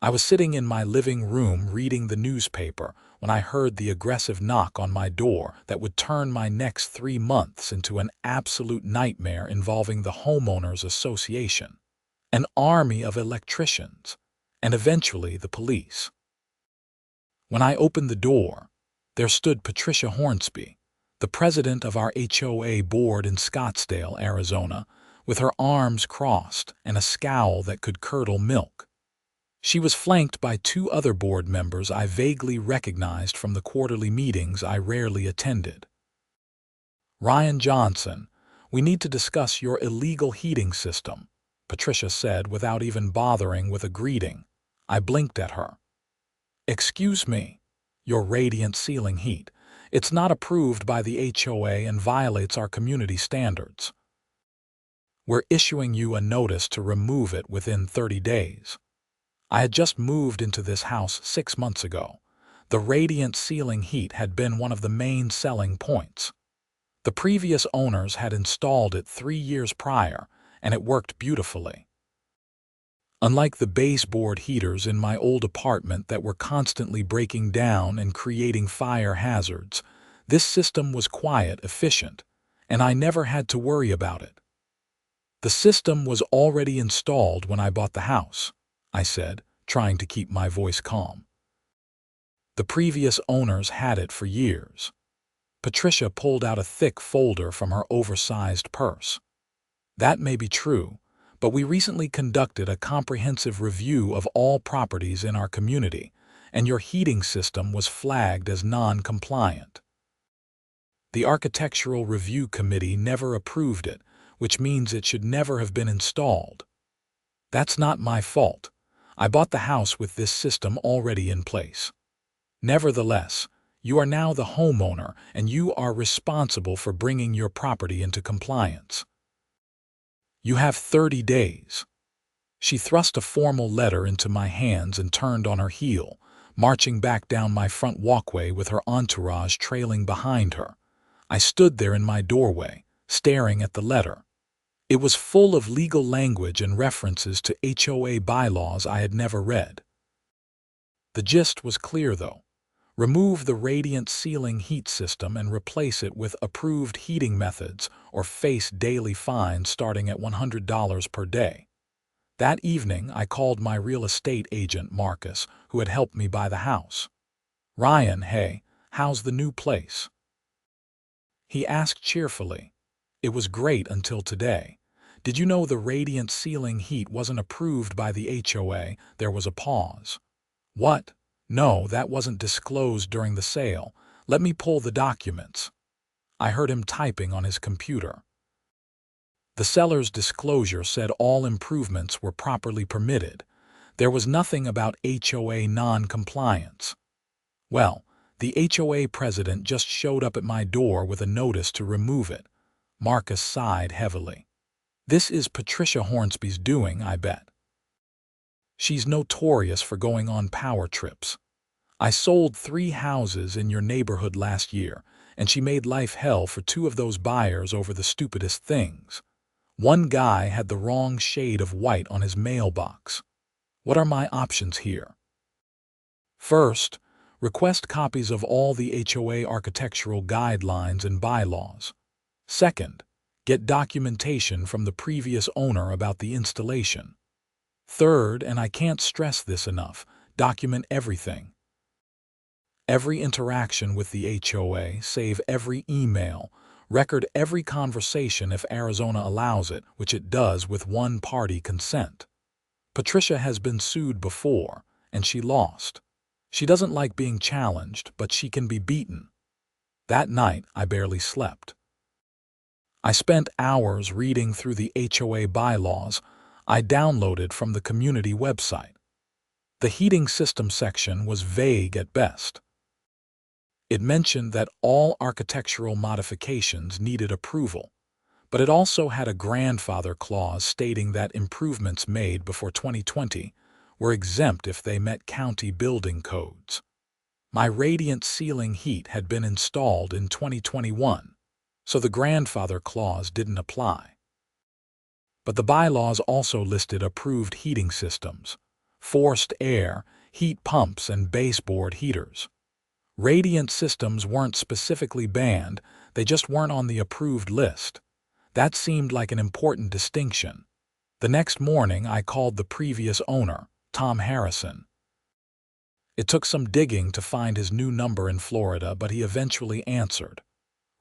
I was sitting in my living room reading the newspaper when I heard the aggressive knock on my door that would turn my next 3 months into an absolute nightmare involving the homeowners association, an army of electricians, and eventually the police. When I opened the door, there stood Patricia Hornsby, the president of our HOA board in Scottsdale, Arizona, with her arms crossed and a scowl that could curdle milk. She was flanked by 2 other board members I vaguely recognized from the quarterly meetings I rarely attended. "Ryan Johnson, we need to discuss your illegal heating system," Patricia said without even bothering with a greeting. I blinked at her. "Excuse me, your radiant ceiling heat. It's not approved by the HOA and violates our community standards. We're issuing you a notice to remove it within 30 days. I had just moved into this house 6 months ago. The radiant ceiling heat had been one of the main selling points. The previous owners had installed it 3 years prior, and it worked beautifully. Unlike the baseboard heaters in my old apartment that were constantly breaking down and creating fire hazards, this system was quiet, efficient, and I never had to worry about it. The system was already installed when I bought the house," I said, trying to keep my voice calm. "The previous owners had it for years." Patricia pulled out a thick folder from her oversized purse. "That may be true, but we recently conducted a comprehensive review of all properties in our community, and your heating system was flagged as non-compliant. The Architectural Review Committee never approved it, which means it should never have been installed. That's not my fault. I bought the house with this system already in place. Nevertheless, you are now the homeowner and you are responsible for bringing your property into compliance. You have 30 days. She thrust a formal letter into my hands and turned on her heel, marching back down my front walkway with her entourage trailing behind her. I stood there in my doorway, staring at the letter. It was full of legal language and references to HOA bylaws I had never read. The gist was clear, though. Remove the radiant ceiling heat system and replace it with approved heating methods or face daily fines starting at $100 per day. That evening, I called my real estate agent, Marcus, who had helped me buy the house. "Ryan, hey, how's the new place?" He asked cheerfully. "It was great until today. Did you know the radiant ceiling heat wasn't approved by the HOA?" There was a pause. "What? No, that wasn't disclosed during the sale. Let me pull the documents." I heard him typing on his computer. The seller's disclosure said all improvements were properly permitted. There was nothing about HOA non-compliance. Well, the HOA president just showed up at my door with a notice to remove it. Marcus sighed heavily. "This is Patricia Hornsby's doing, I bet. She's notorious for going on power trips. I sold 3 houses in your neighborhood last year, and she made life hell for 2 of those buyers over the stupidest things. One guy had the wrong shade of white on his mailbox. What are my options here? First, request copies of all the HOA architectural guidelines and bylaws. Second, get documentation from the previous owner about the installation. Third, and I can't stress this enough, document everything. Every interaction with the HOA, save every email, record every conversation if Arizona allows it, which it does with one-party consent. Patricia has been sued before, and she lost. She doesn't like being challenged, but she can be beaten. That night, I barely slept. I spent hours reading through the HOA bylaws I downloaded from the community website. The heating system section was vague at best. It mentioned that all architectural modifications needed approval, but it also had a grandfather clause stating that improvements made before 2020 were exempt if they met county building codes. My radiant ceiling heat had been installed in 2021, so the grandfather clause didn't apply. But the bylaws also listed approved heating systems, forced air, heat pumps, and baseboard heaters. Radiant systems weren't specifically banned, they just weren't on the approved list. That seemed like an important distinction. The next morning, I called the previous owner, Tom Harrison. It took some digging to find his new number in Florida, but he eventually answered.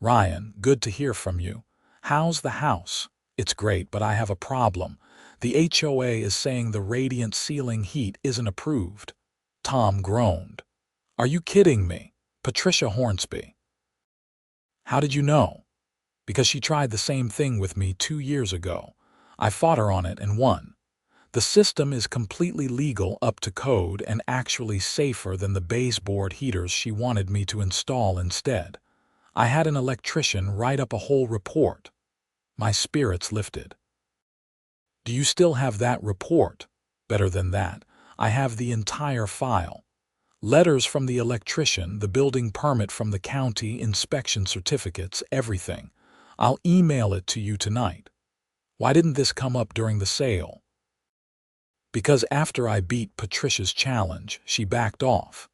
"Ryan, good to hear from you. How's the house?" "It's great, but I have a problem. The HOA is saying the radiant ceiling heat isn't approved." Tom groaned. "Are you kidding me?" "Patricia Hornsby." "How did you know?" "Because she tried the same thing with me 2 years ago. I fought her on it and won. The system is completely legal, up to code, and actually safer than the baseboard heaters she wanted me to install instead. I had an electrician write up a whole report." My spirits lifted. "Do you still have that report?" "Better than that. I have the entire file. Letters from the electrician, the building permit from the county, inspection certificates, everything. I'll email it to you tonight." "Why didn't this come up during the sale?" "Because after I beat Patricia's challenge, she backed off.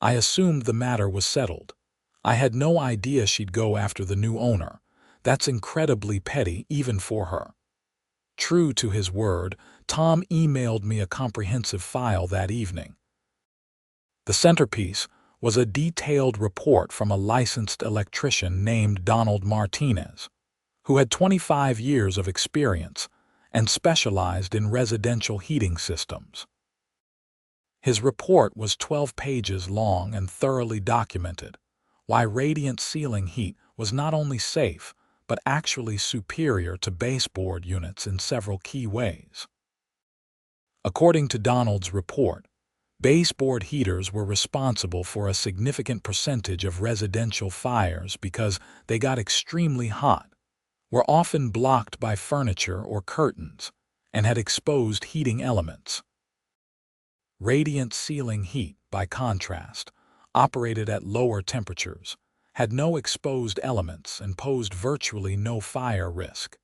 I assumed the matter was settled. I had no idea she'd go after the new owner. That's incredibly petty, even for her." True to his word, Tom emailed me a comprehensive file that evening. The centerpiece was a detailed report from a licensed electrician named Donald Martinez, who had 25 years of experience and specialized in residential heating systems. His report was 12 pages long and thoroughly documented why radiant ceiling heat was not only safe, but actually superior to baseboard units in several key ways. According to Donald's report, baseboard heaters were responsible for a significant percentage of residential fires because they got extremely hot, were often blocked by furniture or curtains, and had exposed heating elements. Radiant ceiling heat, by contrast, operated at lower temperatures, had no exposed elements, and posed virtually no fire risk.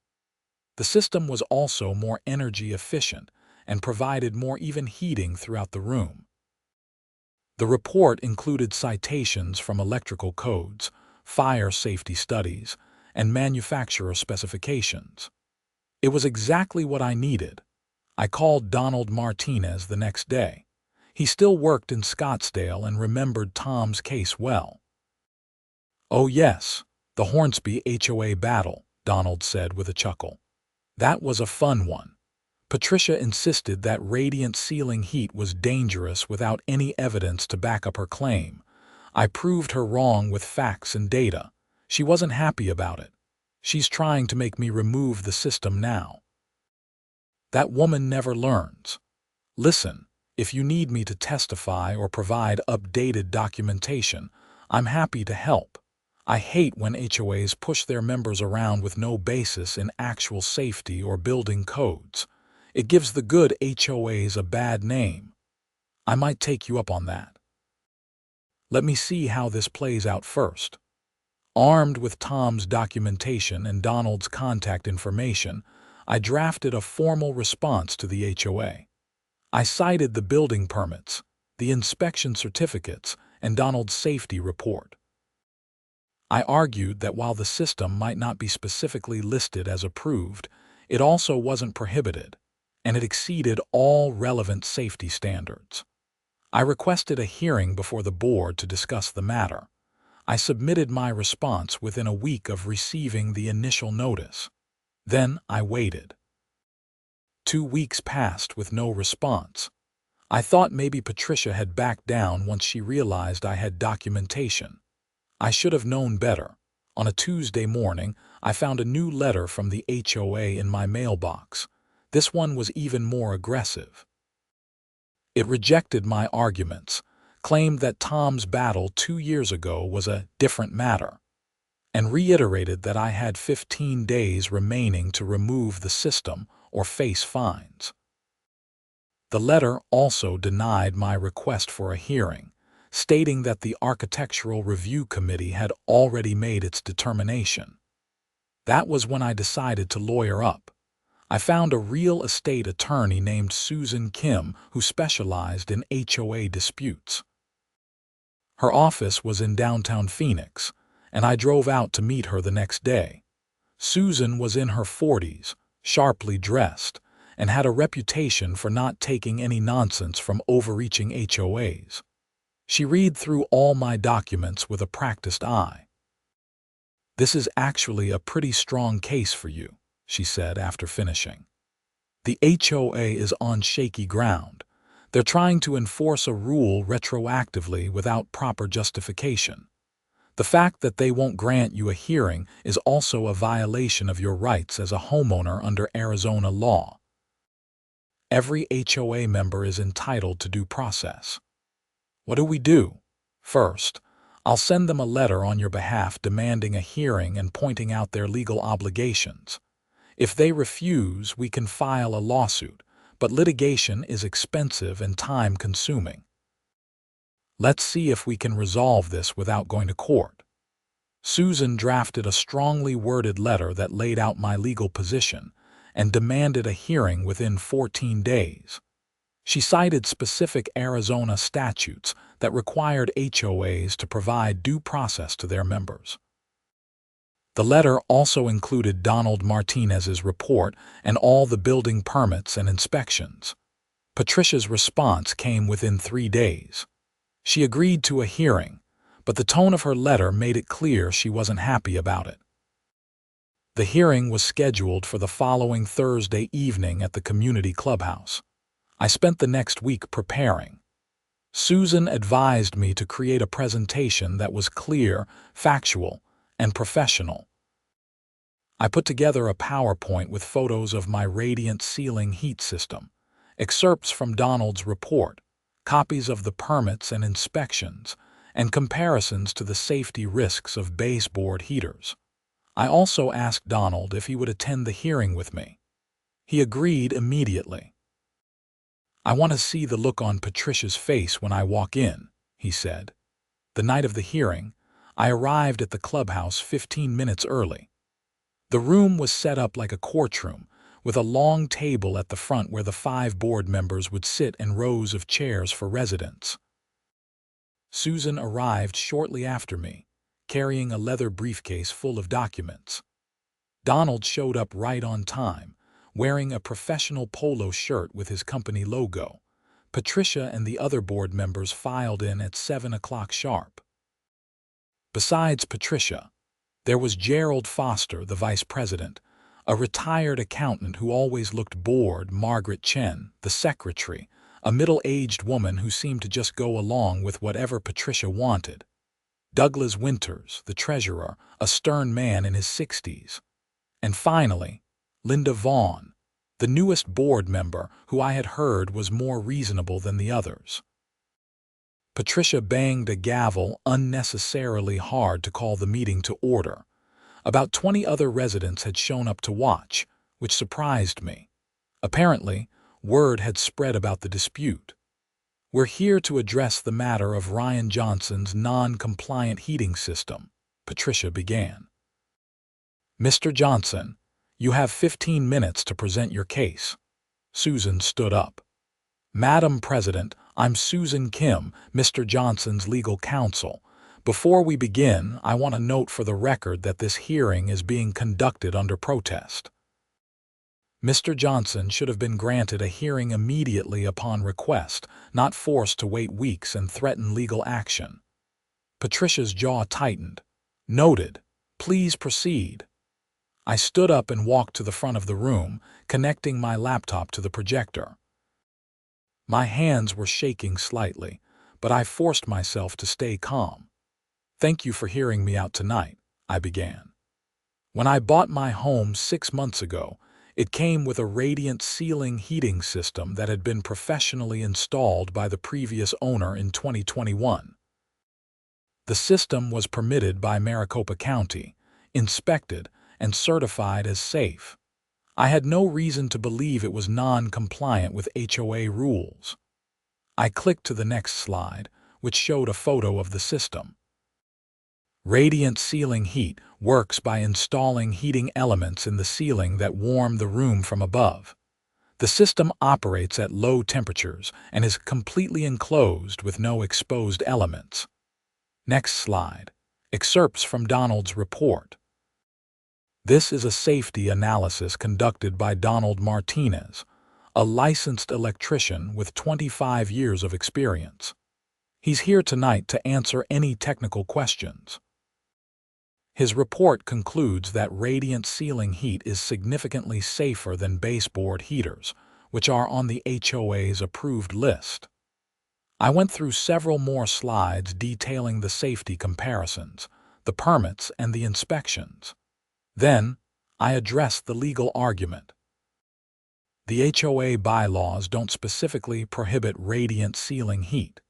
The system was also more energy efficient and provided more even heating throughout the room. The report included citations from electrical codes, fire safety studies, and manufacturer specifications. It was exactly what I needed. I called Donald Martinez the next day. He still worked in Scottsdale and remembered Tom's case well. "Oh yes, the Hornsby HOA battle," Donald said with a chuckle. "That was a fun one. Patricia insisted that radiant ceiling heat was dangerous without any evidence to back up her claim. I proved her wrong with facts and data. She wasn't happy about it. She's trying to make me remove the system now." That woman never learns. "Listen, if you need me to testify or provide updated documentation, I'm happy to help. I hate when HOAs push their members around with no basis in actual safety or building codes. It gives the good HOAs a bad name. I might take you up on that." Let me see how this plays out first. Armed with Tom's documentation and Donald's contact information, I drafted a formal response to the HOA. I cited the building permits, the inspection certificates, and Donald's safety report. I argued that while the system might not be specifically listed as approved, it also wasn't prohibited, and it exceeded all relevant safety standards. I requested a hearing before the board to discuss the matter. I submitted my response within a week of receiving the initial notice. Then I waited. 2 weeks passed with no response. I thought maybe Patricia had backed down once she realized I had documentation. I should have known better. On a Tuesday morning, I found a new letter from the HOA in my mailbox. This one was even more aggressive. It rejected my arguments, claimed that Tom's battle 2 years ago was a different matter, and reiterated that I had 15 days remaining to remove the system or face fines. The letter also denied my request for a hearing, stating that the Architectural Review Committee had already made its determination. That was when I decided to lawyer up. I found a real estate attorney named Susan Kim who specialized in HOA disputes. Her office was in downtown Phoenix, and I drove out to meet her the next day. Susan was in her 40s, sharply dressed, and had a reputation for not taking any nonsense from overreaching HOAs. She read through all my documents with a practiced eye. "This is actually a pretty strong case for you," she said after finishing. "The HOA is on shaky ground. They're trying to enforce a rule retroactively without proper justification. The fact that they won't grant you a hearing is also a violation of your rights as a homeowner under Arizona law. Every HOA member is entitled to due process. What do we do? First, I'll send them a letter on your behalf demanding a hearing and pointing out their legal obligations. If they refuse, we can file a lawsuit, but litigation is expensive and time-consuming. Let's see if we can resolve this without going to court." Susan drafted a strongly worded letter that laid out my legal position and demanded a hearing within 14 days. She cited specific Arizona statutes that required HOAs to provide due process to their members. The letter also included Donald Martinez's report and all the building permits and inspections. Patricia's response came within 3 days. She agreed to a hearing, but the tone of her letter made it clear she wasn't happy about it. The hearing was scheduled for the following Thursday evening at the community clubhouse. I spent the next week preparing. Susan advised me to create a presentation that was clear, factual, and professional. I put together a PowerPoint with photos of my radiant ceiling heat system, excerpts from Donald's report, copies of the permits and inspections, and comparisons to the safety risks of baseboard heaters. I also asked Donald if he would attend the hearing with me. He agreed immediately. "I want to see the look on Patricia's face when I walk in," he said. The night of the hearing, I arrived at the clubhouse 15 minutes early. The room was set up like a courtroom, with a long table at the front where the 5 board members would sit in rows of chairs for residents. Susan arrived shortly after me, carrying a leather briefcase full of documents. Donald showed up right on time, wearing a professional polo shirt with his company logo. Patricia and the other board members filed in at 7 o'clock sharp. Besides Patricia, there was Gerald Foster, the vice president, a retired accountant who always looked bored, Margaret Chen, the secretary, a middle-aged woman who seemed to just go along with whatever Patricia wanted, Douglas Winters, the treasurer, a stern man in his 60s, and finally, Linda Vaughn, the newest board member who I had heard was more reasonable than the others. Patricia banged a gavel unnecessarily hard to call the meeting to order. About 20 other residents had shown up to watch, which surprised me. Apparently, word had spread about the dispute. "We're here to address the matter of Ryan Johnson's non-compliant heating system," Patricia began. "Mr. Johnson, you have 15 minutes to present your case." Susan stood up. "Madam President, I'm Susan Kim, Mr. Johnson's legal counsel. Before we begin, I want to note for the record that this hearing is being conducted under protest." Mr. Johnson should have been granted a hearing immediately upon request, not forced to wait weeks and threaten legal action. Patricia's jaw tightened. "Noted. Please proceed." I stood up and walked to the front of the room, connecting my laptop to the projector. My hands were shaking slightly, but I forced myself to stay calm. "Thank you for hearing me out tonight," I began. "When I bought my home 6 months ago, it came with a radiant ceiling heating system that had been professionally installed by the previous owner in 2021. The system was permitted by Maricopa County, inspected, and certified as safe. I had no reason to believe it was non-compliant with HOA rules." I clicked to the next slide, which showed a photo of the system. Radiant ceiling heat works by installing heating elements in the ceiling that warm the room from above. The system operates at low temperatures and is completely enclosed with no exposed elements. Next slide. Excerpts from Donald's report. This is a safety analysis conducted by Donald Martinez, a licensed electrician with 25 years of experience. He's here tonight to answer any technical questions. His report concludes that radiant ceiling heat is significantly safer than baseboard heaters, which are on the HOA's approved list. I went through several more slides detailing the safety comparisons, the permits, and the inspections. Then, I addressed the legal argument. The HOA bylaws don't specifically prohibit radiant ceiling heat.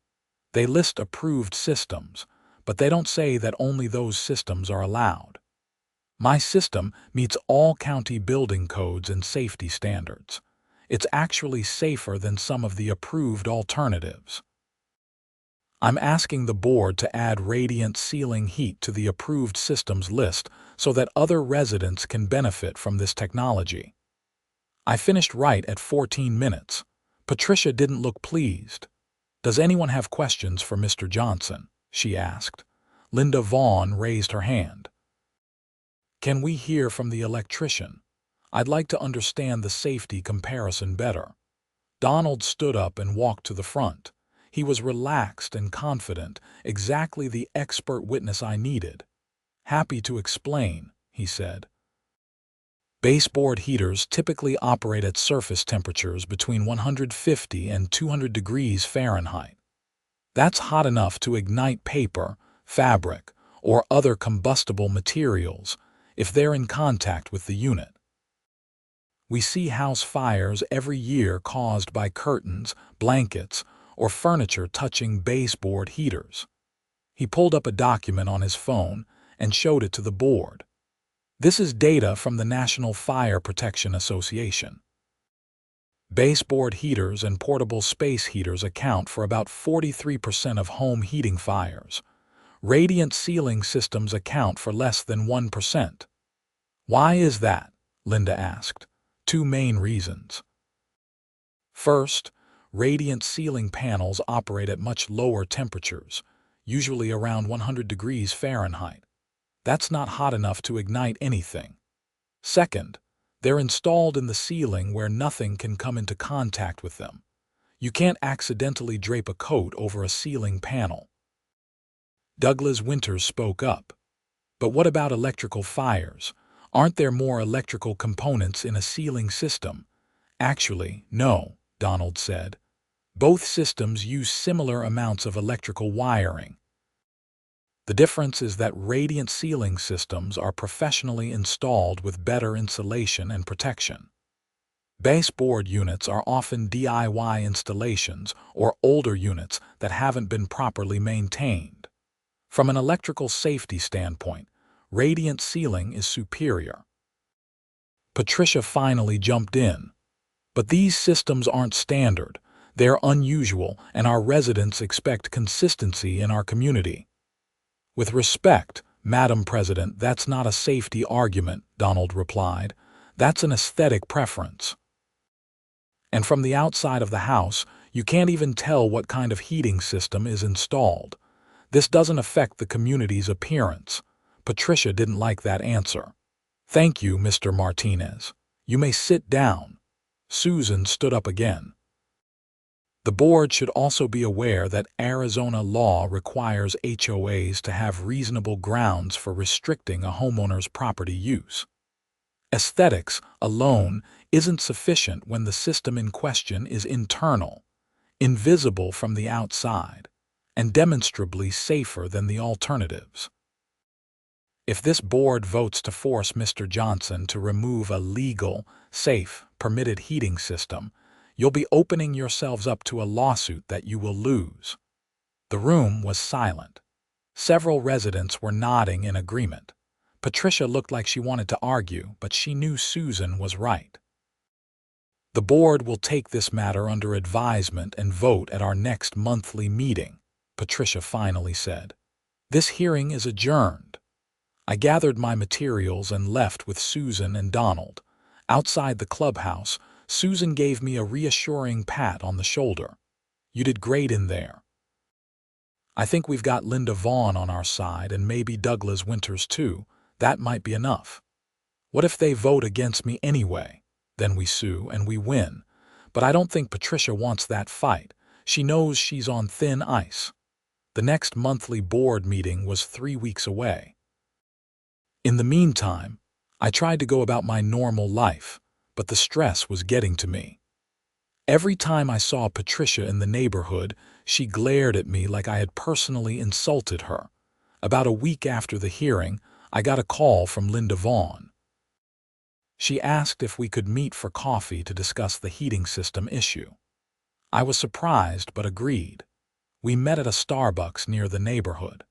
They list approved systems, but they don't say that only those systems are allowed. My system meets all county building codes and safety standards. It's actually safer than some of the approved alternatives. I'm asking the board to add radiant ceiling heat to the approved systems list so that other residents can benefit from this technology. I finished right at 14 minutes. Patricia didn't look pleased. "Does anyone have questions for Mr. Johnson?" she asked. Linda Vaughn raised her hand. "Can we hear from the electrician? I'd like to understand the safety comparison better." Donald stood up and walked to the front. He was relaxed and confident, exactly the expert witness I needed. "Happy to explain," he said. Baseboard heaters typically operate at surface temperatures between 150 and 200 degrees Fahrenheit. That's hot enough to ignite paper, fabric, or other combustible materials if they're in contact with the unit. We see house fires every year caused by curtains, blankets, or furniture touching baseboard heaters. He pulled up a document on his phone and showed it to the board. This is data from the National Fire Protection Association. Baseboard heaters and portable space heaters account for about 43% of home heating fires. Radiant ceiling systems account for less than 1%. "Why is that?" Linda asked. "Two main reasons. First, radiant ceiling panels operate at much lower temperatures, usually around 100 degrees Fahrenheit. That's not hot enough to ignite anything. Second, they're installed in the ceiling where nothing can come into contact with them. You can't accidentally drape a coat over a ceiling panel." Douglas Winters spoke up. "But what about electrical fires? Aren't there more electrical components in a ceiling system?" "Actually, no," Donald said. "Both systems use similar amounts of electrical wiring. The difference is that radiant ceiling systems are professionally installed with better insulation and protection. Baseboard units are often DIY installations or older units that haven't been properly maintained. From an electrical safety standpoint, radiant ceiling is superior." Patricia finally jumped in. "But these systems aren't standard. They're unusual, and our residents expect consistency in our community." "With respect, Madam President, that's not a safety argument," Donald replied. "That's an aesthetic preference. And from the outside of the house, you can't even tell what kind of heating system is installed. This doesn't affect the community's appearance." Patricia didn't like that answer. "Thank you, Mr. Martinez. You may sit down." Susan stood up again. "The board should also be aware that Arizona law requires HOAs to have reasonable grounds for restricting a homeowner's property use. Aesthetics alone isn't sufficient when the system in question is internal, invisible from the outside, and demonstrably safer than the alternatives. If this board votes to force Mr. Johnson to remove a legal, safe, permitted heating system, you'll be opening yourselves up to a lawsuit that you will lose." The room was silent. Several residents were nodding in agreement. Patricia looked like she wanted to argue, but she knew Susan was right. "The board will take this matter under advisement and vote at our next monthly meeting," Patricia finally said. This hearing is adjourned. I gathered my materials and left with Susan and Donald. Outside the clubhouse, Susan gave me a reassuring pat on the shoulder. You did great in there. I think we've got Linda Vaughn on our side and maybe Douglas Winters too. That might be enough. What if they vote against me anyway? Then we sue and we win. But I don't think Patricia wants that fight. She knows she's on thin ice. The next monthly board meeting was 3 weeks away. In the meantime, I tried to go about my normal life, but the stress was getting to me. Every time I saw Patricia in the neighborhood, she glared at me like I had personally insulted her. About a week after the hearing, I got a call from Linda Vaughn. She asked if we could meet for coffee to discuss the heating system issue. I was surprised but agreed. We met at a Starbucks near the neighborhood.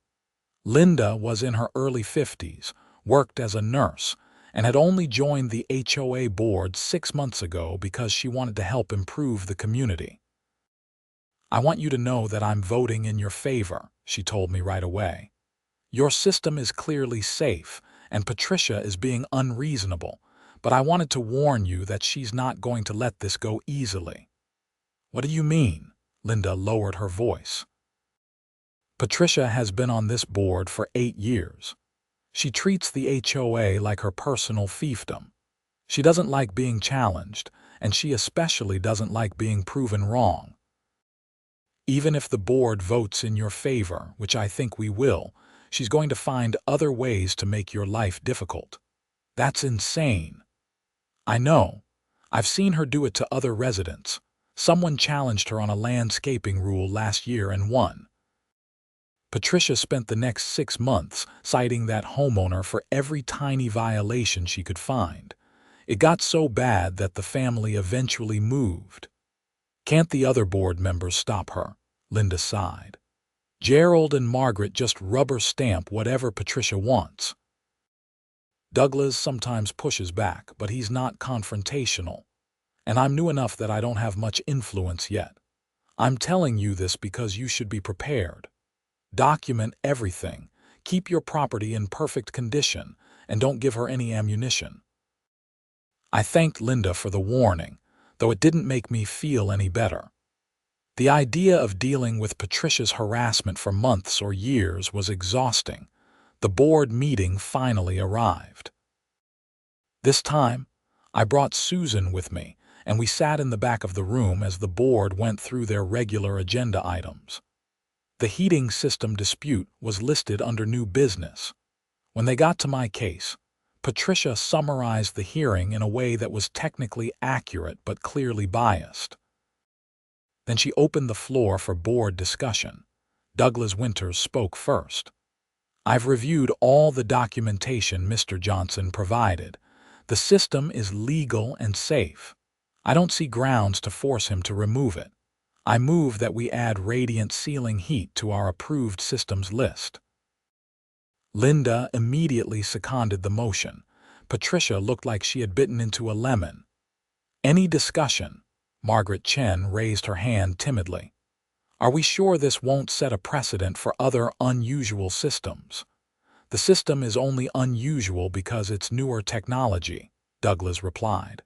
Linda was in her early 50s, worked as a nurse, and had only joined the HOA board 6 months ago because she wanted to help improve the community. I want you to know that I'm voting in your favor, she told me right away. Your system is clearly safe, and Patricia is being unreasonable, but I wanted to warn you that she's not going to let this go easily. What do you mean? Linda lowered her voice. Patricia has been on this board for 8 years. She treats the HOA like her personal fiefdom. She doesn't like being challenged, and she especially doesn't like being proven wrong. Even if the board votes in your favor, which I think we will, she's going to find other ways to make your life difficult. That's insane. I know. I've seen her do it to other residents. Someone challenged her on a landscaping rule last year and won. Patricia spent the next 6 months citing that homeowner for every tiny violation she could find. It got so bad that the family eventually moved. Can't the other board members stop her? Linda sighed. Gerald and Margaret just rubber stamp whatever Patricia wants. Douglas sometimes pushes back, but he's not confrontational. And I'm new enough that I don't have much influence yet. I'm telling you this because you should be prepared. Document everything, keep your property in perfect condition, and don't give her any ammunition. I thanked Linda for the warning, though it didn't make me feel any better. The idea of dealing with Patricia's harassment for months or years was exhausting. The board meeting finally arrived. This time, I brought Susan with me, and we sat in the back of the room as the board went through their regular agenda items. The heating system dispute was listed under new business. When they got to my case, Patricia summarized the hearing in a way that was technically accurate but clearly biased. Then she opened the floor for board discussion. Douglas Winters spoke first. I've reviewed all the documentation Mr. Johnson provided. The system is legal and safe. I don't see grounds to force him to remove it. I move that we add radiant ceiling heat to our approved systems list. Linda immediately seconded the motion. Patricia looked like she had bitten into a lemon. Any discussion? Margaret Chen raised her hand timidly. Are we sure this won't set a precedent for other unusual systems? The system is only unusual because it's newer technology, Douglas replied.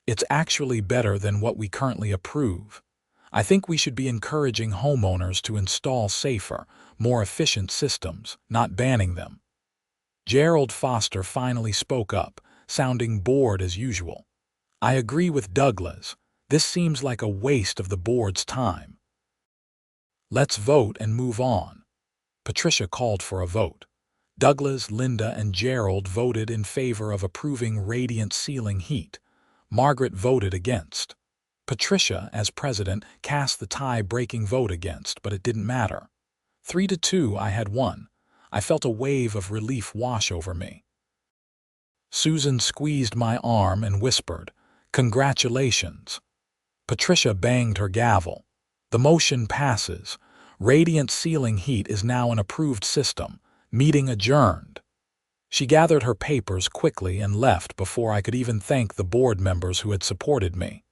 It's actually better than what we currently approve. I think we should be encouraging homeowners to install safer, more efficient systems, not banning them. Gerald Foster finally spoke up, sounding bored as usual. I agree with Douglas. This seems like a waste of the board's time. Let's vote and move on. Patricia called for a vote. Douglas, Linda, and Gerald voted in favor of approving radiant ceiling heat. Margaret voted against. Patricia, as president, cast the tie-breaking vote against, but it didn't matter. 3-2, I had won. I felt a wave of relief wash over me. Susan squeezed my arm and whispered, "Congratulations." Patricia banged her gavel. The motion passes. Radiant ceiling heat is now an approved system. Meeting adjourned. She gathered her papers quickly and left before I could even thank the board members who had supported me.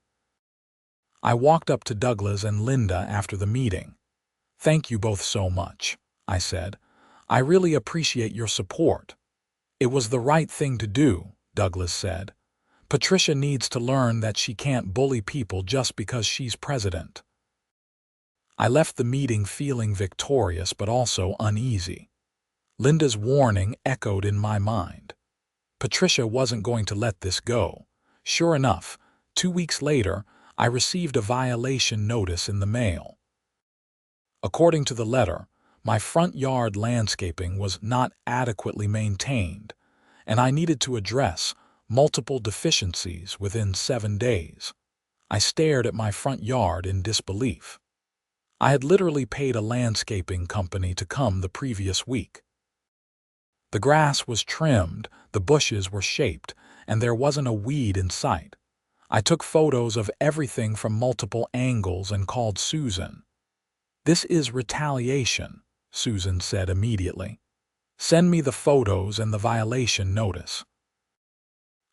I walked up to Douglas and Linda after the meeting. Thank you both so much. I said. "I really appreciate your support." "It was the right thing to do," Douglas said. "Patricia needs to learn that she can't bully people just because she's president." I left the meeting feeling victorious but also uneasy. Linda's warning echoed in my mind. Patricia wasn't going to let this go. Sure enough, 2 weeks later, I received a violation notice in the mail. According to the letter, my front yard landscaping was not adequately maintained, and I needed to address multiple deficiencies within 7 days. I stared at my front yard in disbelief. I had literally paid a landscaping company to come the previous week. The grass was trimmed, the bushes were shaped, and there wasn't a weed in sight. I took photos of everything from multiple angles and called Susan. "This is retaliation," Susan said immediately. "Send me the photos and the violation notice."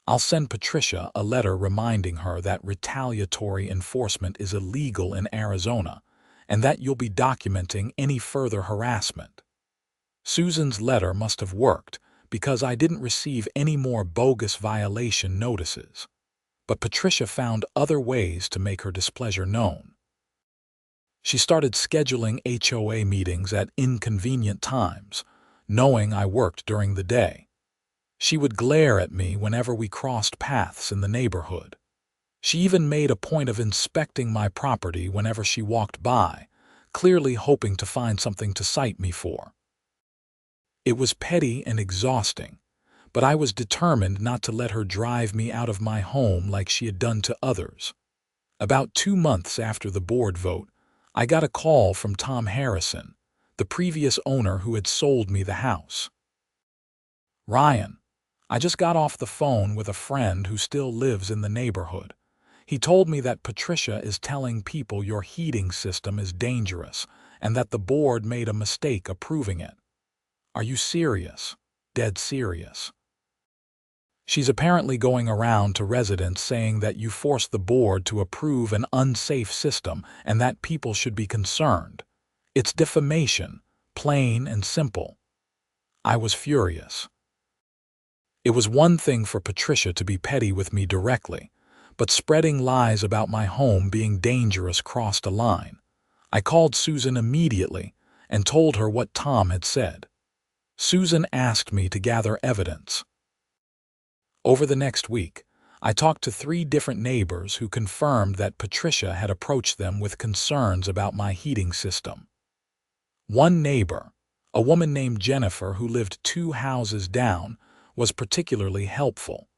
I'll send Patricia a letter reminding her that retaliatory enforcement is illegal in Arizona and that you'll be documenting any further harassment. Susan's letter must have worked because I didn't receive any more bogus violation notices. But Patricia found other ways to make her displeasure known. She started scheduling HOA meetings at inconvenient times, knowing I worked during the day. She would glare at me whenever we crossed paths in the neighborhood. She even made a point of inspecting my property whenever she walked by, clearly hoping to find something to cite me for. It was petty and exhausting, but I was determined not to let her drive me out of my home like she had done to others. About 2 months after the board vote, I got a call from Tom Harrison, the previous owner who had sold me the house. "Ryan, I just got off the phone with a friend who still lives in the neighborhood. He told me that Patricia is telling people your heating system is dangerous and that the board made a mistake approving it. Are you serious? Dead serious? She's apparently going around to residents saying that you forced the board to approve an unsafe system and that people should be concerned. It's defamation, plain and simple." I was furious. It was one thing for Patricia to be petty with me directly, but spreading lies about my home being dangerous crossed a line. I called Susan immediately and told her what Tom had said. Susan asked me to gather evidence. Over the next week, I talked to 3 different neighbors who confirmed that Patricia had approached them with concerns about my heating system. One neighbor, a woman named Jennifer who lived 2 houses down, was particularly helpful.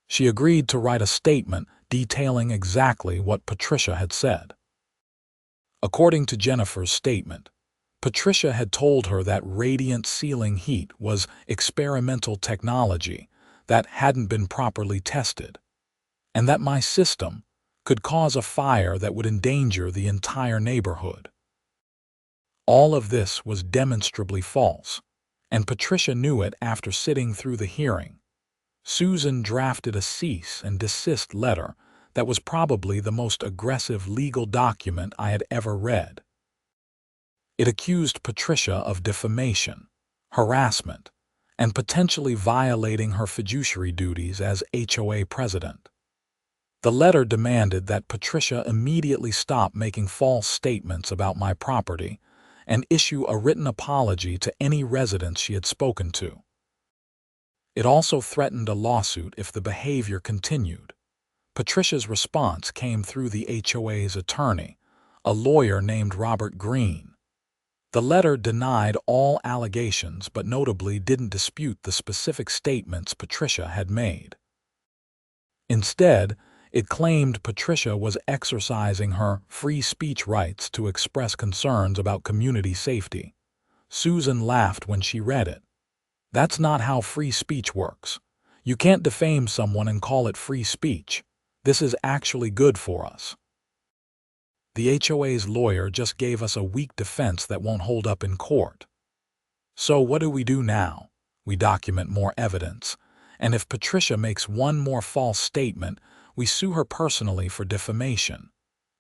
She agreed to write a statement detailing exactly what Patricia had said. According to Jennifer's statement, Patricia had told her that radiant ceiling heat was experimental technology that hadn't been properly tested, and that my system could cause a fire that would endanger the entire neighborhood. All of this was demonstrably false, and Patricia knew it after sitting through the hearing. Susan drafted a cease and desist letter that was probably the most aggressive legal document I had ever read. It accused Patricia of defamation, harassment, and potentially violating her fiduciary duties as HOA president. The letter demanded that Patricia immediately stop making false statements about my property and issue a written apology to any residents she had spoken to. It also threatened a lawsuit if the behavior continued. Patricia's response came through the HOA's attorney, a lawyer named Robert Green. The letter denied all allegations but notably didn't dispute the specific statements Patricia had made. Instead, it claimed Patricia was exercising her free speech rights to express concerns about community safety. Susan laughed when she read it. "That's not how free speech works. You can't defame someone and call it free speech. This is actually good for us." The HOA's lawyer just gave us a weak defense that won't hold up in court. So what do we do now? We document more evidence, and if Patricia makes one more false statement, we sue her personally for defamation.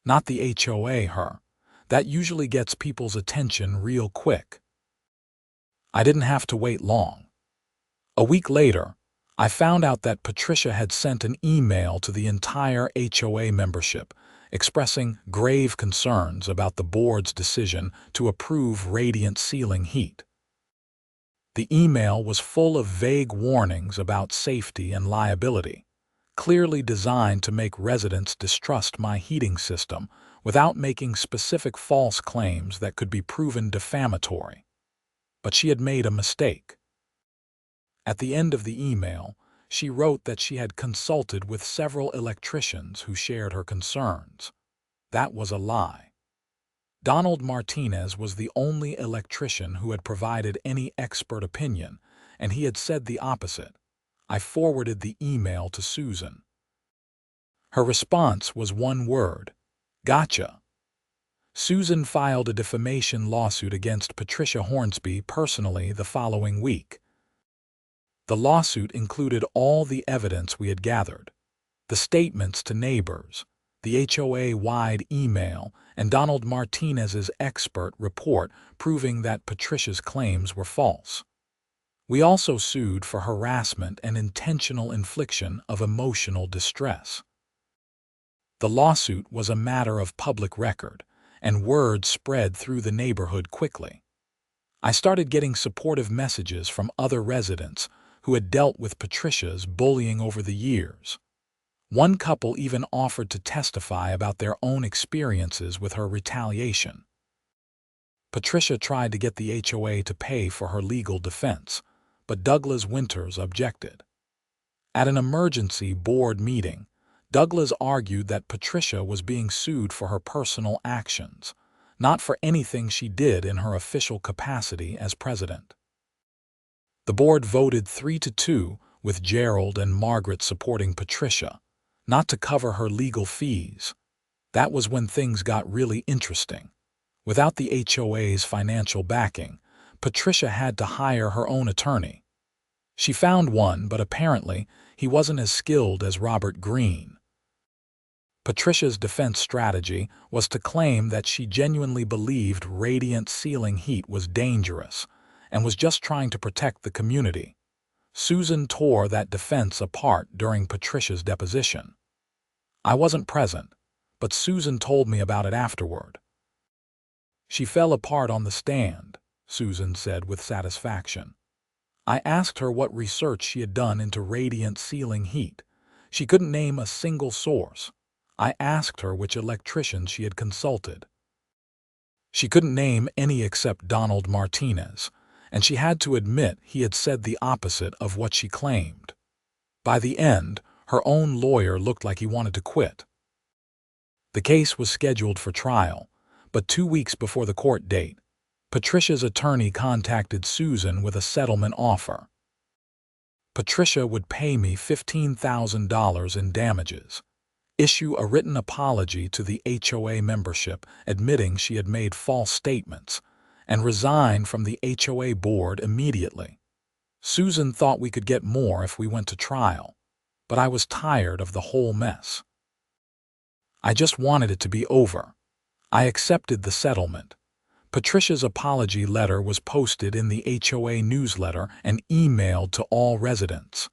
Not the HOA her. That usually gets people's attention real quick. I didn't have to wait long. A week later, I found out that Patricia had sent an email to the entire HOA membership expressing grave concerns about the board's decision to approve radiant ceiling heat. The email was full of vague warnings about safety and liability, clearly designed to make residents distrust my heating system without making specific false claims that could be proven defamatory. But she had made a mistake. At the end of the email, she wrote that she had consulted with several electricians who shared her concerns. That was a lie. Donald Martinez was the only electrician who had provided any expert opinion, and he had said the opposite. I forwarded the email to Susan. Her response was one word: gotcha. Susan filed a defamation lawsuit against Patricia Hornsby personally the following week. The lawsuit included all the evidence we had gathered: the statements to neighbors, the HOA-wide email, and Donald Martinez's expert report proving that Patricia's claims were false. We also sued for harassment and intentional infliction of emotional distress. The lawsuit was a matter of public record, and word spread through the neighborhood quickly. I started getting supportive messages from other residents who had dealt with Patricia's bullying over the years. One couple even offered to testify about their own experiences with her retaliation. Patricia tried to get the HOA to pay for her legal defense, but Douglas Winters objected. At an emergency board meeting, Douglas argued that Patricia was being sued for her personal actions, not for anything she did in her official capacity as president. The board voted 3-2, with Gerald and Margaret supporting Patricia, not to cover her legal fees. That was when things got really interesting. Without the HOA's financial backing, Patricia had to hire her own attorney. She found one, but apparently he wasn't as skilled as Robert Greene. Patricia's defense strategy was to claim that she genuinely believed radiant ceiling heat was dangerous and was just trying to protect the community. Susan tore that defense apart during Patricia's deposition. I wasn't present, but Susan told me about it afterward. She fell apart on the stand, Susan said with satisfaction. I asked her what research she had done into radiant ceiling heat. She couldn't name a single source. I asked her which electricians she had consulted. She couldn't name any except Donald Martinez, and she had to admit he had said the opposite of what she claimed. By the end, her own lawyer looked like he wanted to quit. The case was scheduled for trial, but 2 weeks before the court date, Patricia's attorney contacted Susan with a settlement offer. Patricia would pay me $15,000 in damages, issue a written apology to the HOA membership admitting she had made false statements, and resign from the HOA board immediately. Susan thought we could get more if we went to trial, but I was tired of the whole mess. I just wanted it to be over. I accepted the settlement. Patricia's apology letter was posted in the HOA newsletter and emailed to all residents.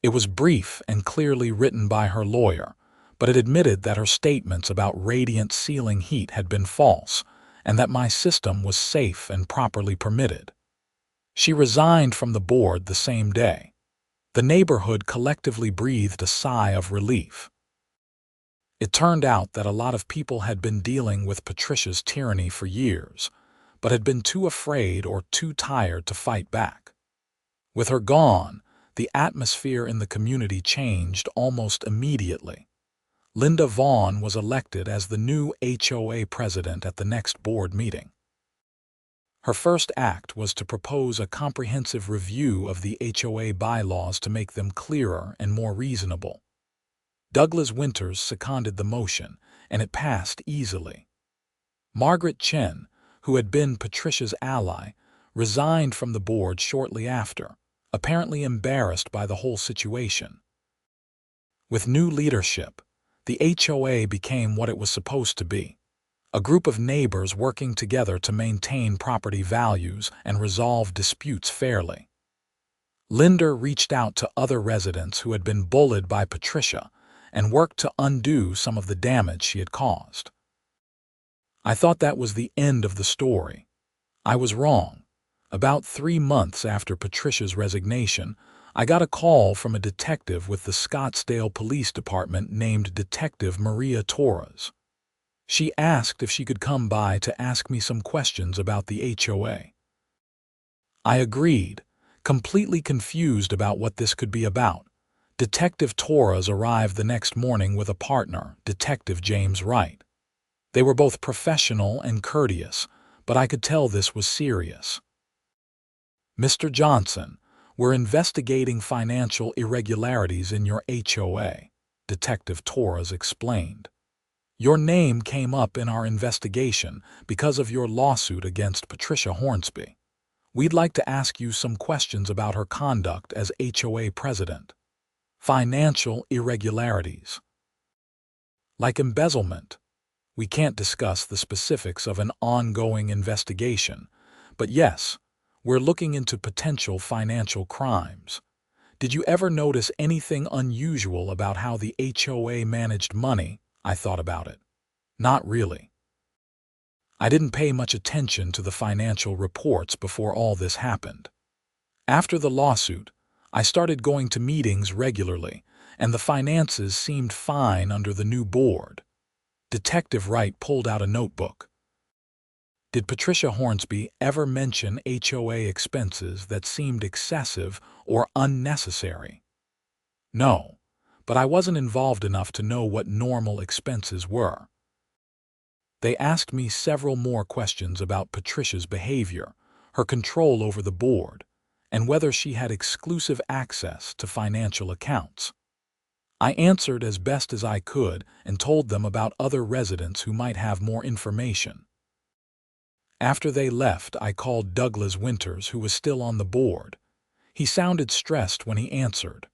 It was brief and clearly written by her lawyer, but it admitted that her statements about radiant ceiling heat had been false and that my system was safe and properly permitted. She resigned from the board the same day. The neighborhood collectively breathed a sigh of relief. It turned out that a lot of people had been dealing with Patricia's tyranny for years, but had been too afraid or too tired to fight back. With her gone, the atmosphere in the community changed almost immediately. Linda Vaughn was elected as the new HOA president at the next board meeting. Her first act was to propose a comprehensive review of the HOA bylaws to make them clearer and more reasonable. Douglas Winters seconded the motion, and it passed easily. Margaret Chen, who had been Patricia's ally, resigned from the board shortly after, apparently embarrassed by the whole situation. With new leadership, the HOA became what it was supposed to be: a group of neighbors working together to maintain property values and resolve disputes fairly. Linda reached out to other residents who had been bullied by Patricia and worked to undo some of the damage she had caused. I thought that was the end of the story. I was wrong. About 3 months after Patricia's resignation, I got a call from a detective with the Scottsdale Police Department named Detective Maria Torres. She asked if she could come by to ask me some questions about the HOA. I agreed, completely confused about what this could be about. Detective Torres arrived the next morning with a partner, Detective James Wright. They were both professional and courteous, but I could tell this was serious. "Mr. Johnson, we're investigating financial irregularities in your HOA," Detective Torres explained. "Your name came up in our investigation because of your lawsuit against Patricia Hornsby. We'd like to ask you some questions about her conduct as HOA president. Financial irregularities. Like embezzlement. We can't discuss the specifics of an ongoing investigation, but yes, we're looking into potential financial crimes. Did you ever notice anything unusual about how the HOA managed money?" I thought about it. Not really. I didn't pay much attention to the financial reports before all this happened. After the lawsuit, I started going to meetings regularly, and the finances seemed fine under the new board. Detective Wright pulled out a notebook. "Did Patricia Hornsby ever mention HOA expenses that seemed excessive or unnecessary?" "No, but I wasn't involved enough to know what normal expenses were." They asked me several more questions about Patricia's behavior, her control over the board, and whether she had exclusive access to financial accounts. I answered as best as I could and told them about other residents who might have more information. After they left, I called Douglas Winters, who was still on the board. He sounded stressed when he answered.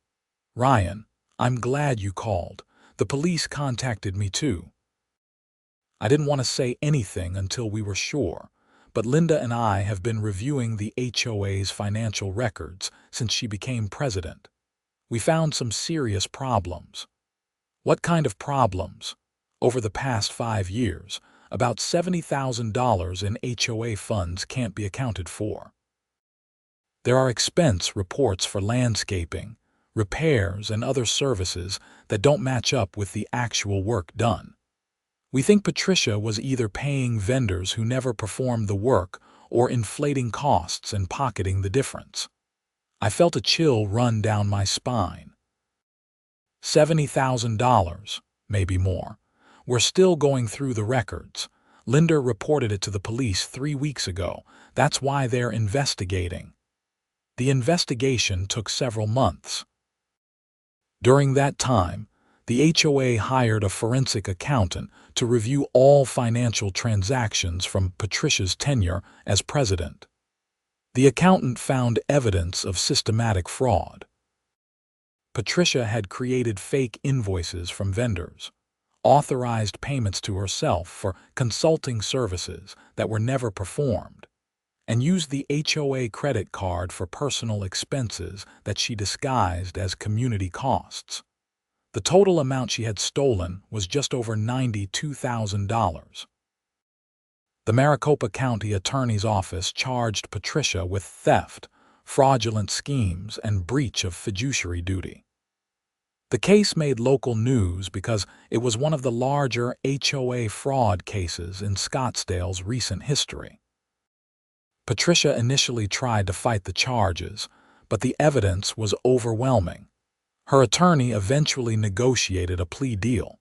"Ryan, I'm glad you called. The police contacted me too." I didn't want to say anything until we were sure, but Linda and I have been reviewing the HOA's financial records since she became president. We found some serious problems. "What kind of problems?" "Over the past 5 years, about $70,000 in HOA funds can't be accounted for. There are expense reports for landscaping, repairs, and other services that don't match up with the actual work done. We think Patricia was either paying vendors who never performed the work or inflating costs and pocketing the difference." I felt a chill run down my spine. $70,000, maybe more. We're still going through the records. Linda reported it to the police 3 weeks ago. That's why they're investigating. The investigation took several months. During that time, the HOA hired a forensic accountant to review all financial transactions from Patricia's tenure as president. The accountant found evidence of systematic fraud. Patricia had created fake invoices from vendors, authorized payments to herself for consulting services that were never performed, and used the HOA credit card for personal expenses that she disguised as community costs. The total amount she had stolen was just over $92,000. The Maricopa County Attorney's Office charged Patricia with theft, fraudulent schemes, and breach of fiduciary duty. The case made local news because it was one of the larger HOA fraud cases in Scottsdale's recent history. Patricia initially tried to fight the charges, but the evidence was overwhelming. Her attorney eventually negotiated a plea deal.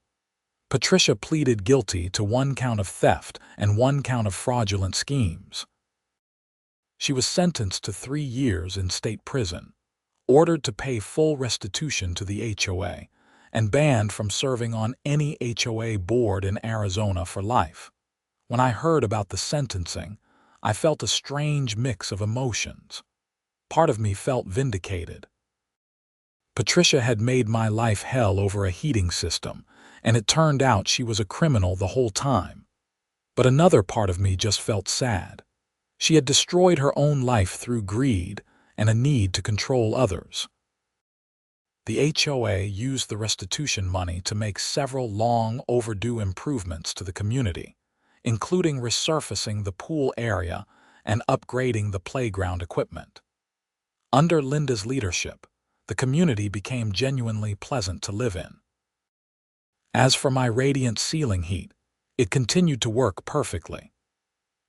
Patricia pleaded guilty to 1 count of theft and 1 count of fraudulent schemes. She was sentenced to 3 years in state prison, ordered to pay full restitution to the HOA, and banned from serving on any HOA board in Arizona for life. When I heard about the sentencing, I felt a strange mix of emotions. Part of me felt vindicated. Patricia had made my life hell over a heating system, and it turned out she was a criminal the whole time. But another part of me just felt sad. She had destroyed her own life through greed and a need to control others. The HOA used the restitution money to make several long overdue improvements to the community, including resurfacing the pool area and upgrading the playground equipment. Under Linda's leadership, the community became genuinely pleasant to live in. As for my radiant ceiling heat, it continued to work perfectly.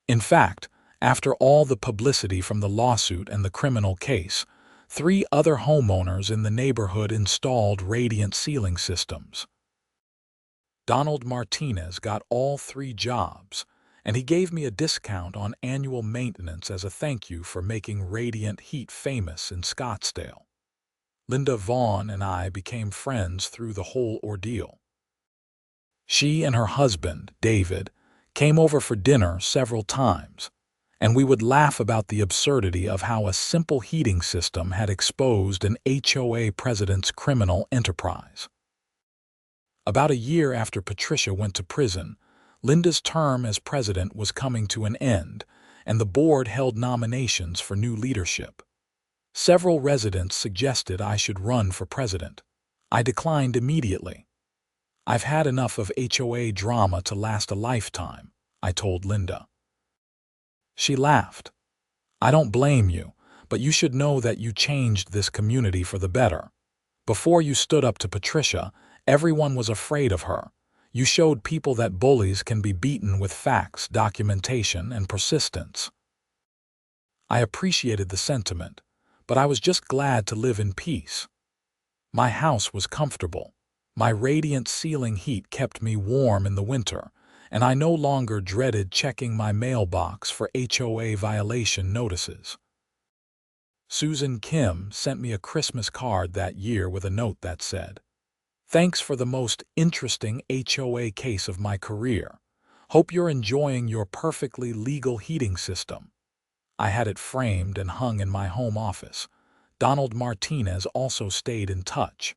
In fact, after all the publicity from the lawsuit and the criminal case, 3 other homeowners in the neighborhood installed radiant ceiling systems. Donald Martinez got all 3 jobs, and he gave me a discount on annual maintenance as a thank you for making radiant heat famous in Scottsdale. Linda Vaughn and I became friends through the whole ordeal. She and her husband, David, came over for dinner several times, and we would laugh about the absurdity of how a simple heating system had exposed an HOA president's criminal enterprise. About a year after Patricia went to prison, Linda's term as president was coming to an end, and the board held nominations for new leadership. Several residents suggested I should run for president. I declined immediately. "I've had enough of HOA drama to last a lifetime," I told Linda. She laughed. "I don't blame you, but you should know that you changed this community for the better. Before you stood up to Patricia, everyone was afraid of her. You showed people that bullies can be beaten with facts, documentation, and persistence." I appreciated the sentiment, but I was just glad to live in peace. My house was comfortable. My radiant ceiling heat kept me warm in the winter, and I no longer dreaded checking my mailbox for HOA violation notices. Susan Kim sent me a Christmas card that year with a note that said, "Thanks for the most interesting HOA case of my career. Hope you're enjoying your perfectly legal heating system." I had it framed and hung in my home office. Donald Martinez also stayed in touch.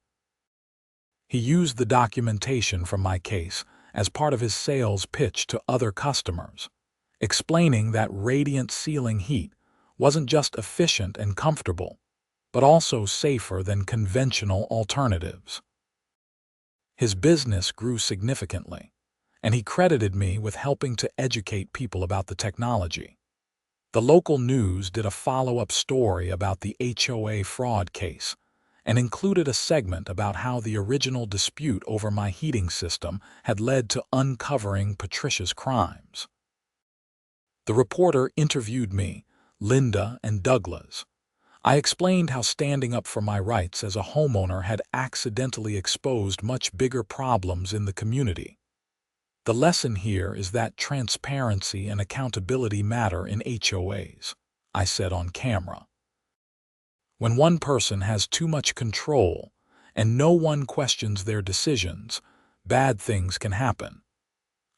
He used the documentation from my case as part of his sales pitch to other customers, explaining that radiant ceiling heat wasn't just efficient and comfortable, but also safer than conventional alternatives. His business grew significantly, and he credited me with helping to educate people about the technology. The local news did a follow-up story about the HOA fraud case and included a segment about how the original dispute over my heating system had led to uncovering Patricia's crimes. The reporter interviewed me, Linda, and Douglas. I explained how standing up for my rights as a homeowner had accidentally exposed much bigger problems in the community. The lesson here is that transparency and accountability matter in HOAs, I said on camera. When one person has too much control and no one questions their decisions, bad things can happen.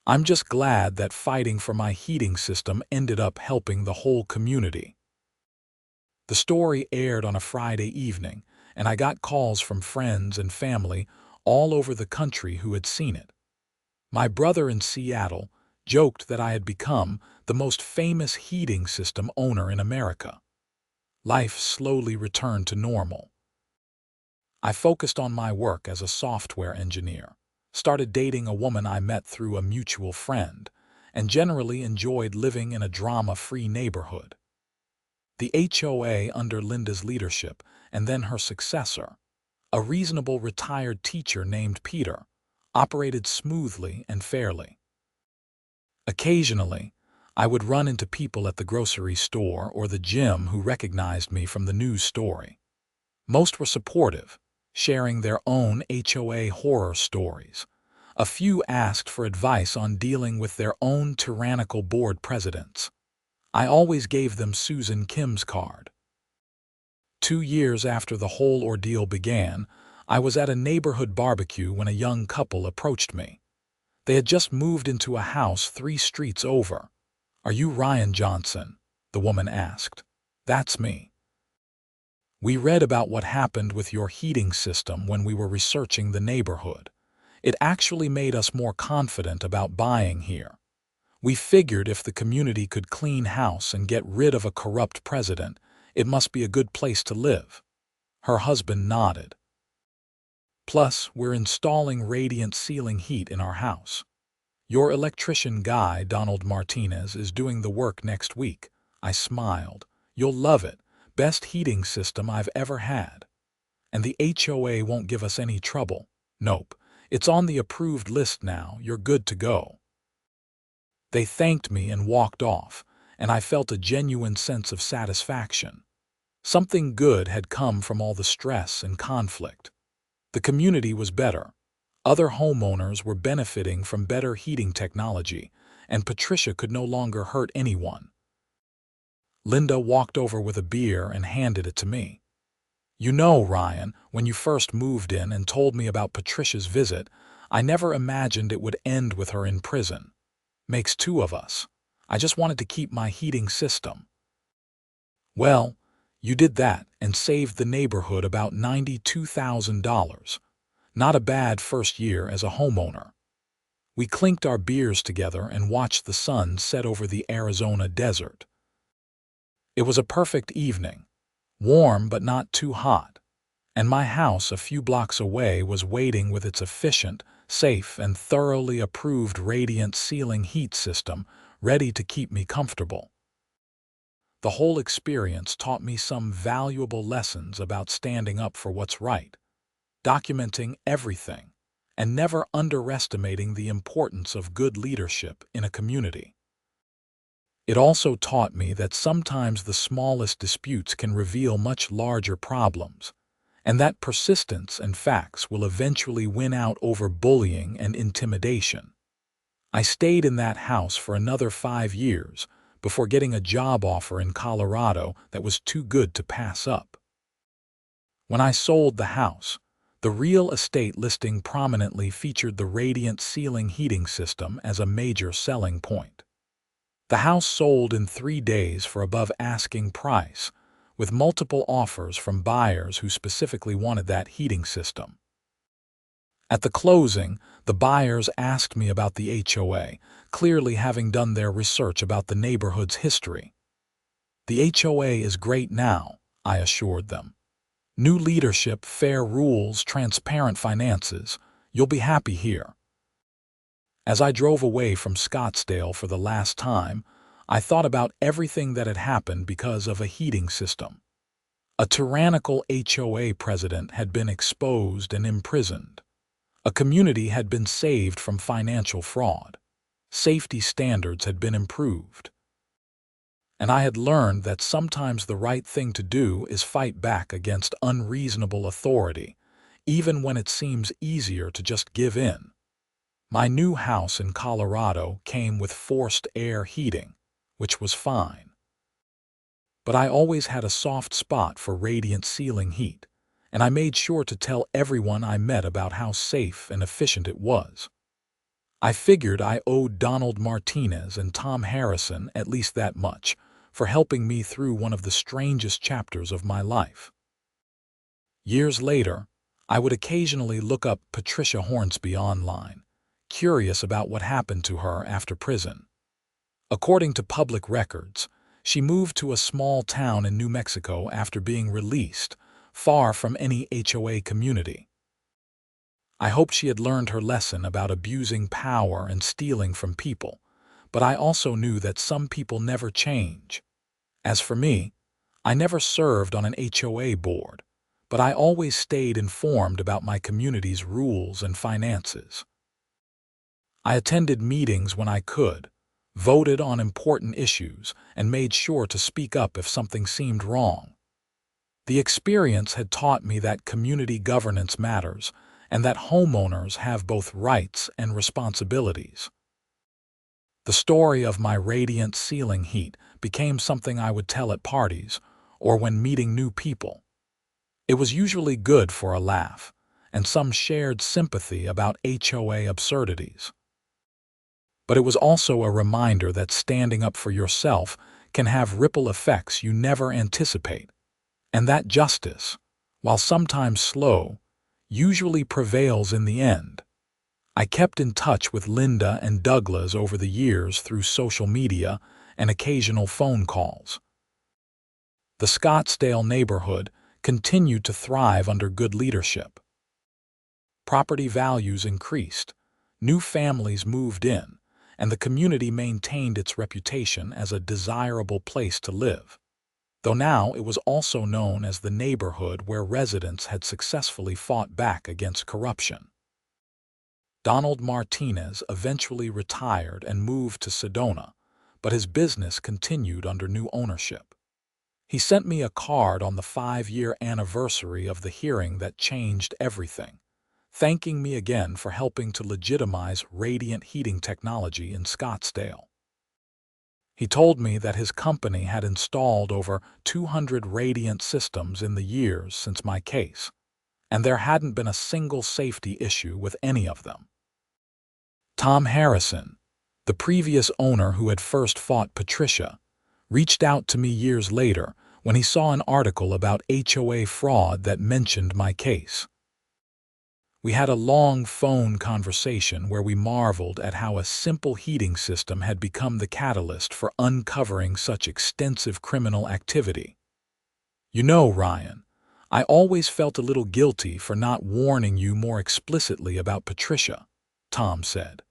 I'm just glad that fighting for my heating system ended up helping the whole community. The story aired on a Friday evening, and I got calls from friends and family all over the country who had seen it. My brother in Seattle joked that I had become the most famous heating system owner in America. Life slowly returned to normal. I focused on my work as a software engineer, started dating a woman I met through a mutual friend, and generally enjoyed living in a drama-free neighborhood. The HOA under Linda's leadership, and then her successor, a reasonable retired teacher named Peter, operated smoothly and fairly. Occasionally, I would run into people at the grocery store or the gym who recognized me from the news story. Most were supportive, sharing their own HOA horror stories. A few asked for advice on dealing with their own tyrannical board presidents. I always gave them Susan Kim's card. 2 years after the whole ordeal began, I was at a neighborhood barbecue when a young couple approached me. They had just moved into a house 3 streets over. "Are you Ryan Johnson?" the woman asked. "That's me. We read about what happened with your heating system when we were researching the neighborhood. It actually made us more confident about buying here. We figured if the community could clean house and get rid of a corrupt president, it must be a good place to live. Her husband nodded. Plus, we're installing radiant ceiling heat in our house. Your electrician guy, Donald Martinez, is doing the work next week. I smiled. You'll love it. Best heating system I've ever had. And the HOA won't give us any trouble. Nope. It's on the approved list now. You're good to go. They thanked me and walked off, and I felt a genuine sense of satisfaction. Something good had come from all the stress and conflict. The community was better. Other homeowners were benefiting from better heating technology, and Patricia could no longer hurt anyone. Linda walked over with a beer and handed it to me. You know, Ryan, when you first moved in and told me about Patricia's visit, I never imagined it would end with her in prison. Makes two of us. I just wanted to keep my heating system. Well, you did that and saved the neighborhood about $92,000. Not a bad first year as a homeowner. We clinked our beers together and watched the sun set over the Arizona desert. It was a perfect evening, warm but not too hot, and my house a few blocks away was waiting with its efficient, safe, and thoroughly approved radiant ceiling heat system ready to keep me comfortable. The whole experience taught me some valuable lessons about standing up for what's right, documenting everything, and never underestimating the importance of good leadership in a community. It also taught me that sometimes the smallest disputes can reveal much larger problems, and that persistence and facts will eventually win out over bullying and intimidation. I stayed in that house for another 5 years before getting a job offer in Colorado that was too good to pass up. When I sold the house, the real estate listing prominently featured the radiant ceiling heating system as a major selling point. The house sold in 3 days for above asking price, with multiple offers from buyers who specifically wanted that heating system. At the closing, the buyers asked me about the HOA, clearly having done their research about the neighborhood's history. The HOA is great now, I assured them. New leadership, fair rules, transparent finances. You'll be happy here. As I drove away from Scottsdale for the last time, I thought about everything that had happened because of a heating system. A tyrannical HOA president had been exposed and imprisoned. A community had been saved from financial fraud. Safety standards had been improved. And I had learned that sometimes the right thing to do is fight back against unreasonable authority, even when it seems easier to just give in. My new house in Colorado came with forced air heating, which was fine. But I always had a soft spot for radiant ceiling heat, and I made sure to tell everyone I met about how safe and efficient it was. I figured I owed Donald Martinez and Tom Harrison at least that much for helping me through one of the strangest chapters of my life. Years later, I would occasionally look up Patricia Hornsby online, curious about what happened to her after prison. According to public records, she moved to a small town in New Mexico after being released, far from any HOA community. I hoped she had learned her lesson about abusing power and stealing from people, but I also knew that some people never change. As for me, I never served on an HOA board, but I always stayed informed about my community's rules and finances. I attended meetings when I could, voted on important issues, and made sure to speak up if something seemed wrong. The experience had taught me that community governance matters and that homeowners have both rights and responsibilities. The story of my radiant ceiling heat became something I would tell at parties or when meeting new people. It was usually good for a laugh and some shared sympathy about HOA absurdities. But it was also a reminder that standing up for yourself can have ripple effects you never anticipate, and that justice, while sometimes slow, usually prevails in the end. I kept in touch with Linda and Douglas over the years through social media and occasional phone calls. The Scottsdale neighborhood continued to thrive under good leadership. Property values increased, new families moved in, and the community maintained its reputation as a desirable place to live, though now it was also known as the neighborhood where residents had successfully fought back against corruption. Donald Martinez eventually retired and moved to Sedona, but his business continued under new ownership. He sent me a card on the 5-year anniversary of the hearing that changed everything, thanking me again for helping to legitimize radiant heating technology in Scottsdale. He told me that his company had installed over 200 radiant systems in the years since my case, and there hadn't been a single safety issue with any of them. Tom Harrison, the previous owner who had first fought Patricia, reached out to me years later when he saw an article about HOA fraud that mentioned my case. We had a long phone conversation where we marveled at how a simple heating system had become the catalyst for uncovering such extensive criminal activity. "You know, Ryan, I always felt a little guilty for not warning you more explicitly about Patricia," Tom said.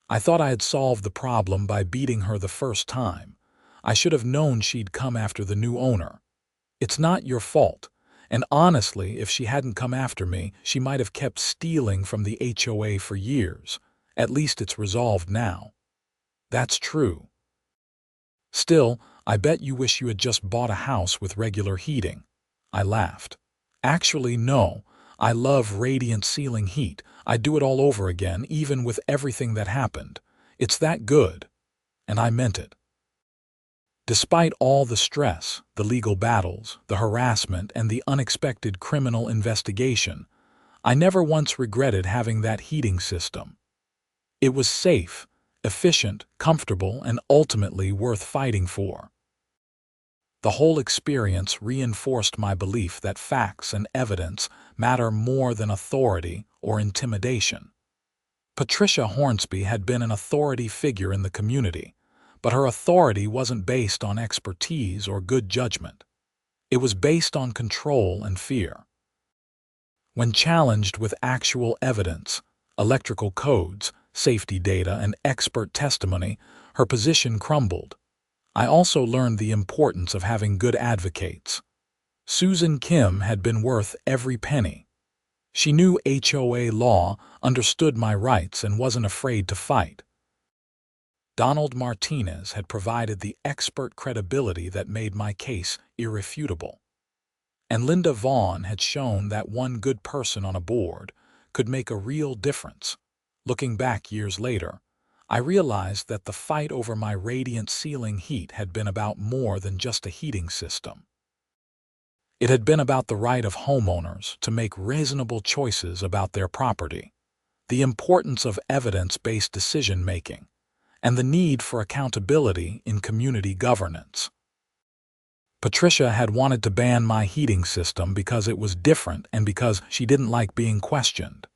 "I thought I had solved the problem by beating her the first time. I should have known she'd come after the new owner. It's not your fault, and honestly, if she hadn't come after me, she might have kept stealing from the HOA for years. At least it's resolved now." "That's true. Still, I bet you wish you had just bought a house with regular heating." I laughed. "Actually, no. I love radiant ceiling heat. I'd do it all over again, even with everything that happened. It's that good." And I meant it. Despite all the stress, the legal battles, the harassment, and the unexpected criminal investigation, I never once regretted having that heating system. It was safe, efficient, comfortable, and ultimately worth fighting for. The whole experience reinforced my belief that facts and evidence matter more than authority or intimidation. Patricia Hornsby had been an authority figure in the community, but her authority wasn't based on expertise or good judgment. It was based on control and fear. When challenged with actual evidence, electrical codes, safety data, and expert testimony, her position crumbled. I also learned the importance of having good advocates. Susan Kim had been worth every penny. She knew HOA law, understood my rights, and wasn't afraid to fight. Donald Martinez had provided the expert credibility that made my case irrefutable. And Linda Vaughn had shown that one good person on a board could make a real difference. Looking back years later, I realized that the fight over my radiant ceiling heat had been about more than just a heating system. It had been about the right of homeowners to make reasonable choices about their property, the importance of evidence-based decision-making, and the need for accountability in community governance. Patricia had wanted to ban my heating system because it was different and because she didn't like being questioned.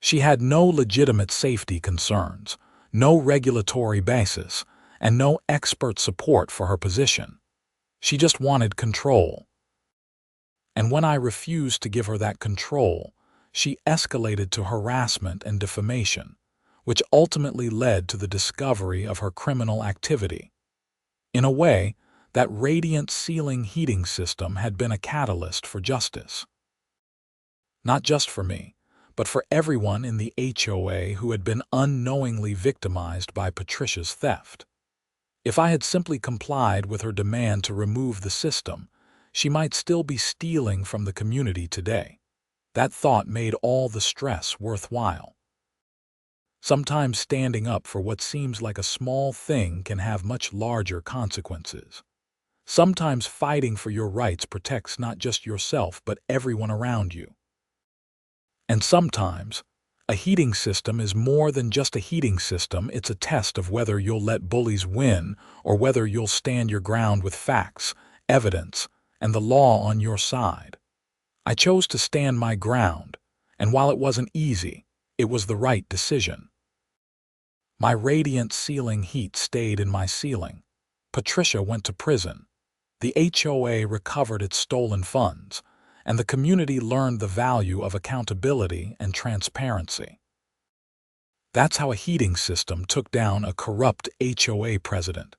She had no legitimate safety concerns, no regulatory basis, and no expert support for her position. She just wanted control. And when I refused to give her that control, she escalated to harassment and defamation, which ultimately led to the discovery of her criminal activity. In a way, that radiant ceiling heating system had been a catalyst for justice. Not just for me, but for everyone in the HOA who had been unknowingly victimized by Patricia's theft. If I had simply complied with her demand to remove the system, she might still be stealing from the community today. That thought made all the stress worthwhile. Sometimes standing up for what seems like a small thing can have much larger consequences. Sometimes fighting for your rights protects not just yourself but everyone around you. And sometimes, a heating system is more than just a heating system. It's a test of whether you'll let bullies win or whether you'll stand your ground with facts, evidence, and the law on your side. I chose to stand my ground, and while it wasn't easy, It was the right decision. My radiant ceiling heat stayed in my ceiling. Patricia went to prison. The HOA recovered its stolen funds, and the community learned the value of accountability and transparency. That's how a heating system took down a corrupt HOA president,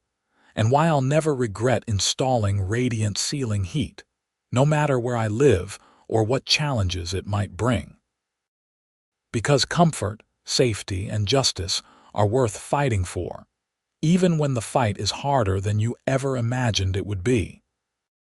and why I'll never regret installing radiant ceiling heat, no matter where I live or what challenges it might bring. Because comfort, safety, and justice are worth fighting for, even when the fight is harder than you ever imagined it would be.